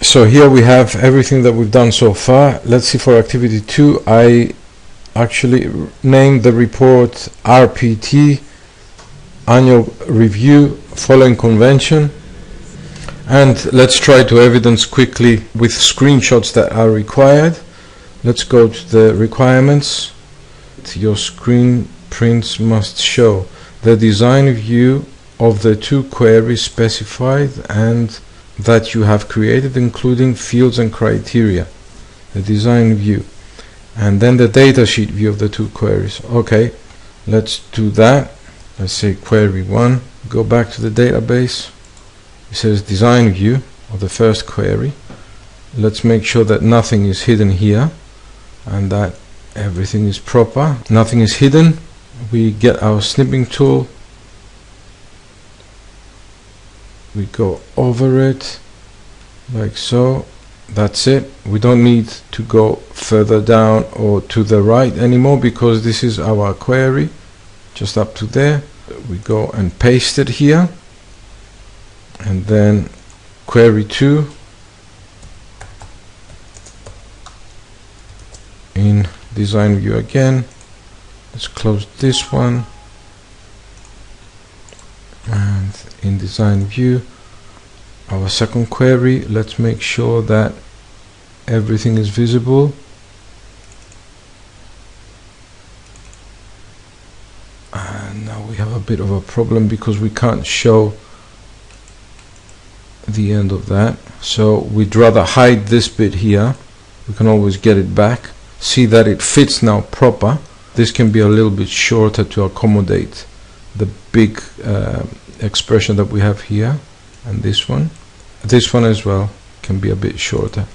So here we have everything that we've done so far. Let's see for activity 2. I actually named the report RPT, Annual Review Following Convention. And let's try to evidence quickly with screenshots that are required. Let's go to the requirements. Your screen prints must show the design view of the 2 queries specified and that you have created, including fields and criteria. The design view, and then the datasheet view of the 2 queries. Okay, let's do that. Let's say query 1. Go back to the database. It says design view of the first query. Let's make sure that nothing is hidden here and that everything is proper. Nothing is hidden. We get our snipping tool. We go over it like so. That's it. We don't need to go further down or to the right anymore because this is our query just up to there. We go and paste it here, and then query 2 in design view again. Let's close this one, and in design view our second query, let's make sure that everything is visible. And now we have a bit of a problem because we can't show the end of that, so we'd rather hide this bit here. We can always get it back. See that it fits now proper. This can be a little bit shorter to accommodate the big expression that we have here, and this one as well can be a bit shorter,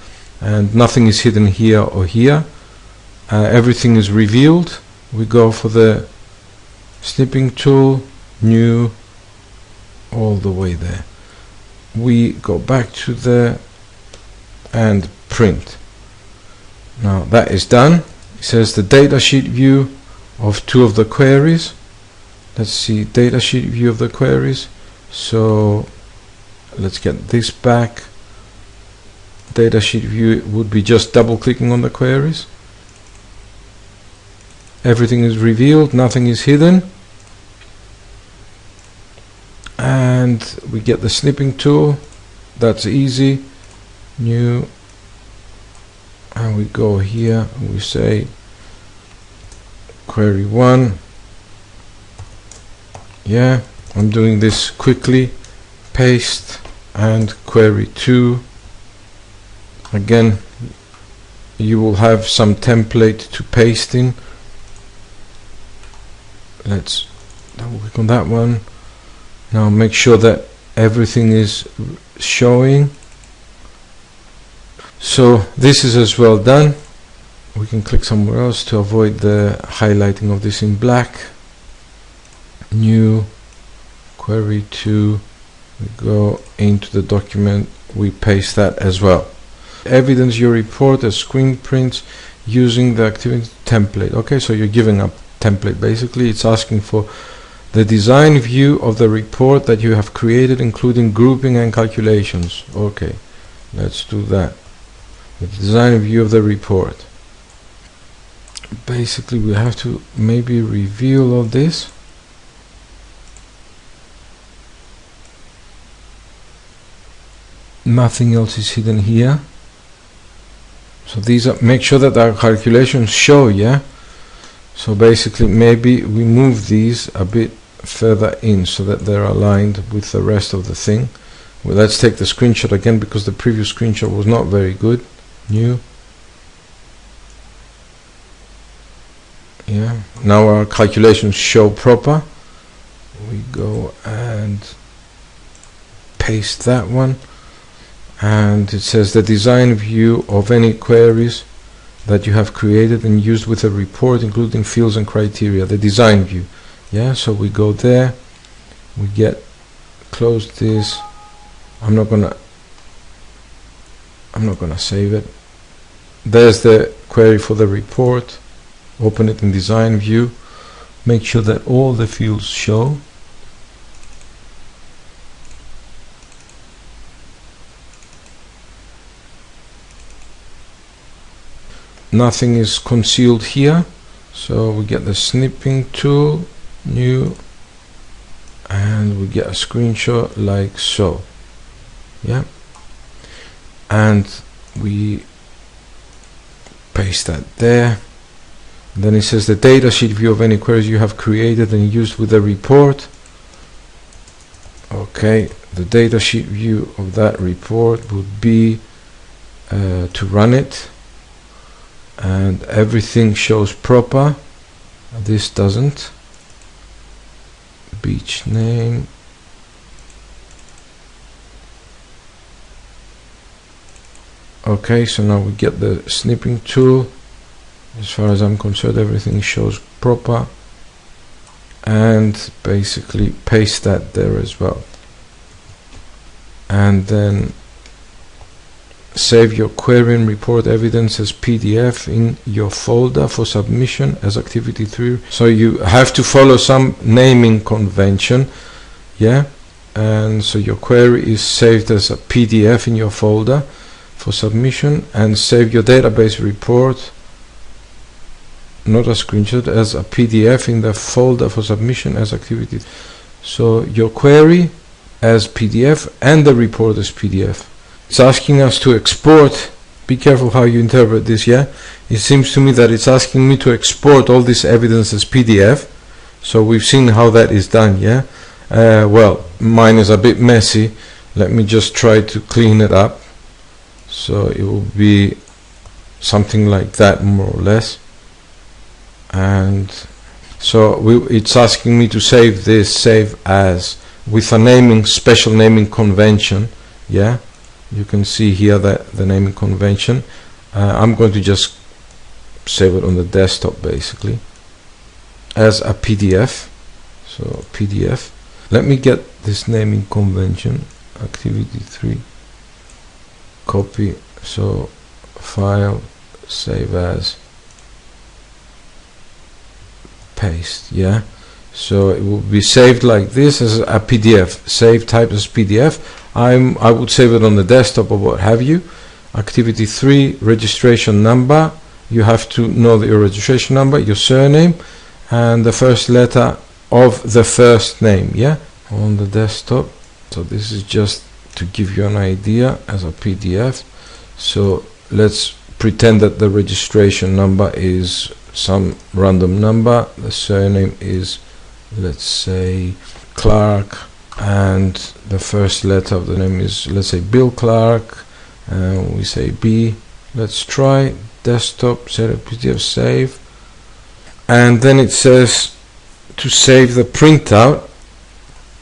and nothing is hidden here or here. Everything is revealed. We go for the snipping tool, new, all the way there. We go back to the and print. Now that is done. It says the datasheet view of 2 of the queries. Let's see datasheet view of the queries. So let's get this back. Datasheet view would be just double clicking on the queries. Everything is revealed, nothing is hidden. And we get the snipping tool. That's easy. New, and we go here and we say query 1. Yeah, I'm doing this quickly. Paste, and query 2. Again, you will have some template to paste in. Let's double click on that one. Now make sure that everything is showing. So this is as well done. We can click somewhere else to avoid the highlighting of this in black. New, query 2. We go into the document, we paste that as well. Evidence your report as screen prints using the activity template. Okay, so you're giving a template. Basically it's asking for the design view of the report that you have created, including grouping and calculations. Okay, let's do that. The design view of the report. Basically we have to maybe reveal all this. Nothing else is hidden here. So these are, make sure that our calculations show, yeah. So basically maybe we move these a bit further in so that they're aligned with the rest of the thing. Well, let's take the screenshot again because the previous screenshot was not very good. New. Yeah, now our calculations show proper. We go and paste that one, and it says the design view of any queries that you have created and used with a report, including fields and criteria. The design view. Yeah, so we go there, we get, close this. I'm not gonna save it. There's the query for the report. Open it in design view. Make sure that all the fields show. nothing is concealed here. So we get the snipping tool, new, and we get a screenshot like so. Yeah, and we paste that there. Then it says the datasheet view of any queries you have created and used with the report. Okay, the datasheet view of that report would be to run it, and everything shows proper. This doesn't. Beach name. Okay, so now we get the snipping tool. As far as I'm concerned, everything shows proper, and basically paste that there as well. And then save your query and report evidence as PDF in your folder for submission as activity 3. So you have to follow some naming convention, yeah, and so your query is saved as a PDF in your folder for submission, and save your database report, not a screenshot, as a PDF in the folder for submission as activity. So your query as PDF and the report as PDF. It's asking us to export. Be careful how you interpret this, yeah? It seems to me that it's asking me to export all this evidence as PDF. So we've seen how that is done, yeah? Well, mine is a bit messy. Let me just try to clean it up. So it will be something like that, more or less. And so it's asking me to save this, save as, with a naming, special naming convention, yeah? You can see here that the naming convention. I'm going to just save it on the desktop basically as a PDF. So PDF. Let me get this naming convention, activity 3, copy, so file, save as, paste, yeah. So it will be saved like this as a PDF, save type as PDF. I would save it on the desktop or what have you. Activity 3, registration number. You have to know your registration number, your surname, and the first letter of the first name, yeah, on the desktop. So this is just to give you an idea as a PDF. So let's pretend that the registration number is some random number. The surname is, let's say, Clark, and the first letter of the name is, let's say, Bill Clark, and we say B. Let's try desktop, set up PDF, save, and then it says to save the printout,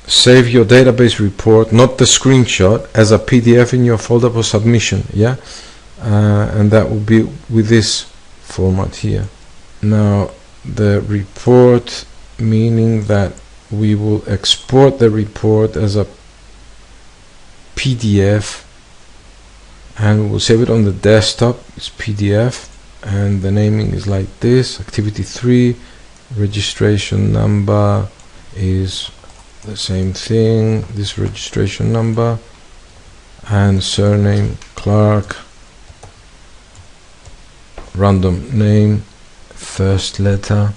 save your database report, not the screenshot, as a PDF in your folder for submission, yeah, and that will be with this format here. Now the report, meaning that we will export the report as a PDF, and we'll save it on the desktop. It's PDF, and the naming is like this. Activity 3, registration number is the same thing, this registration number, and surname Clark, random name, first letter,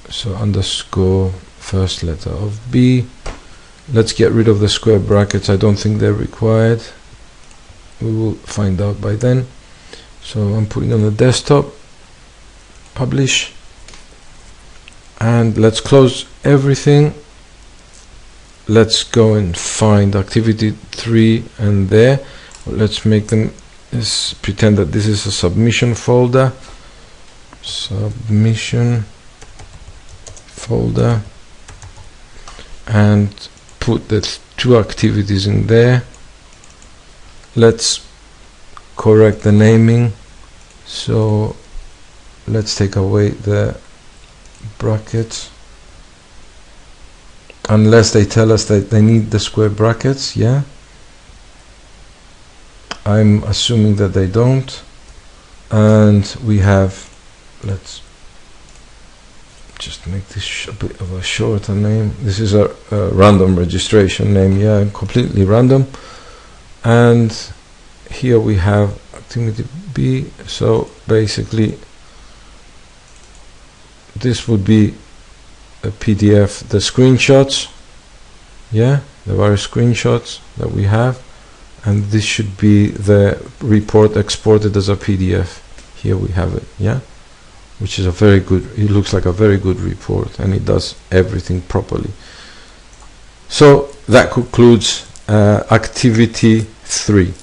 so underscore first letter of B. Let's get rid of the square brackets. I don't think they're required. We will find out by then. So I'm putting on the desktop, publish, and let's close everything. Let's go and find activity 3 and there. Let's make them, let's pretend that this is a submission folder, submission folder, and put the 2 activities in there. Let's correct the naming, so let's take away the brackets, unless they tell us that they need the square brackets, yeah. I'm assuming that they don't, and we have, let's just make this a bit of a shorter name. This is a random registration name, yeah, completely random, and here we have activity B. So basically this would be a PDF, the screenshots, yeah, the various screenshots that we have, and this should be the report exported as a PDF. Here we have it, yeah, which is a very good, it looks like a very good report, and it does everything properly. So that concludes activity 3.